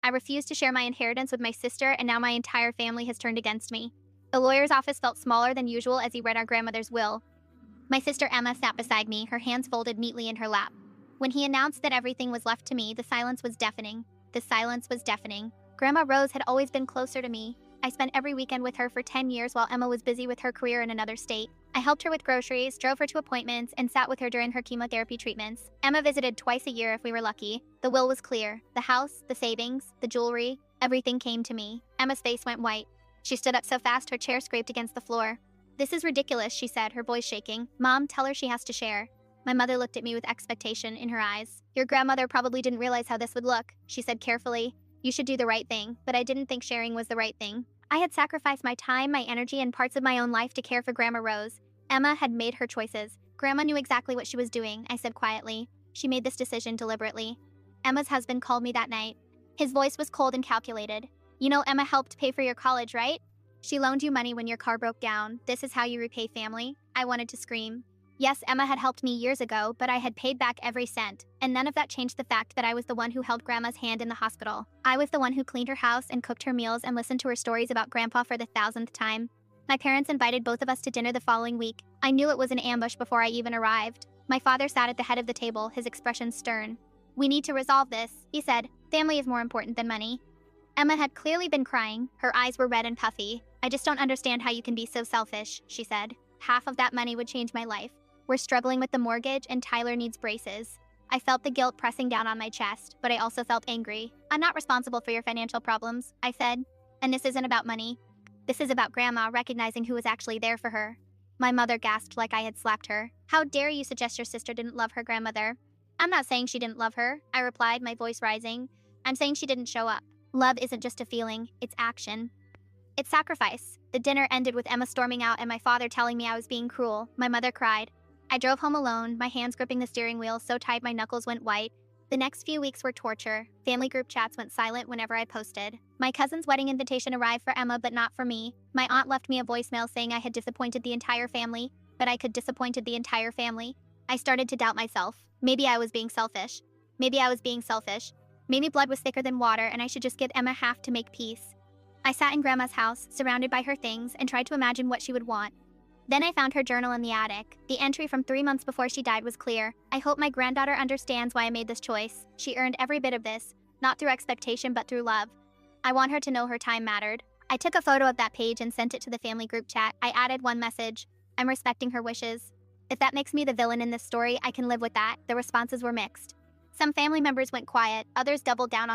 I refused to share my inheritance with my sister, and now my entire family has turned against me. The lawyer's office felt smaller than usual as he read our grandmother's will. My sister Emma sat beside me, her hands folded neatly in her lap. When he announced that everything was left to me, the silence was deafening. The silence was deafening. Grandma Rose had always been closer to me. I spent every weekend with her for 10 years while Emma was busy with her career in another state. I helped her with groceries, drove her to appointments, and sat with her during her chemotherapy treatments. Emma visited twice a year if we were lucky. The will was clear. The house, the savings, the jewelry, everything came to me. Emma's face went white. She stood up so fast her chair scraped against the floor. "This is ridiculous," she said, her voice shaking. "Mom, tell her she has to share." My mother looked at me with expectation in her eyes. "Your grandmother probably didn't realize how this would look," she said carefully. "You should do the right thing," but I didn't think sharing was the right thing. I had sacrificed my time, my energy, and parts of my own life to care for Grandma Rose. Emma had made her choices. Grandma knew exactly what she was doing, I said quietly. She made this decision deliberately. Emma's husband called me that night. His voice was cold and calculated. "You know Emma helped pay for your college, right? She loaned you money when your car broke down. This is how you repay family?" I wanted to scream. Yes, Emma had helped me years ago, but I had paid back every cent, and none of that changed the fact that I was the one who held Grandma's hand in the hospital. I was the one who cleaned her house and cooked her meals and listened to her stories about Grandpa for the 1000th time. My parents invited both of us to dinner the following week. I knew it was an ambush before I even arrived. My father sat at the head of the table, his expression stern. "We need to resolve this," he said. "Family is more important than money." Emma had clearly been crying. Her eyes were red and puffy. "I just don't understand how you can be so selfish," she said. "Half of that money would change my life. We're struggling with the mortgage, and Tyler needs braces." I felt the guilt pressing down on my chest, but I also felt angry. "I'm not responsible for your financial problems," I said. "And this isn't about money. This is about Grandma recognizing who was actually there for her." My mother gasped like I had slapped her. "How dare you suggest your sister didn't love her grandmother?" "I'm not saying she didn't love her," I replied, my voice rising. "I'm saying she didn't show up. Love isn't just a feeling, it's action. It's sacrifice." The dinner ended with Emma storming out and my father telling me I was being cruel. My mother cried. I drove home alone, my hands gripping the steering wheel so tight my knuckles went white. The next few weeks were torture. Family group chats went silent whenever I posted. My cousin's wedding invitation arrived for Emma, but not for me. My aunt left me a voicemail saying I had disappointed the entire family, but I could disappointed the entire family. I started to doubt myself. Maybe I was being selfish. Maybe I was being selfish. Maybe blood was thicker than water and I should just give Emma half to make peace. I sat in Grandma's house, surrounded by her things, and tried to imagine what she would want. Then I found her journal in the attic. The entry from 3 months before she died was clear. "I hope my granddaughter understands why I made this choice. She earned every bit of this, not through expectation but through love. I want her to know her time mattered." I took a photo of that page and sent it to the family group chat. I added one message: "I'm respecting her wishes." If that makes me the villain in this story, I can live with that. The responses were mixed. Some family members went quiet, others doubled down on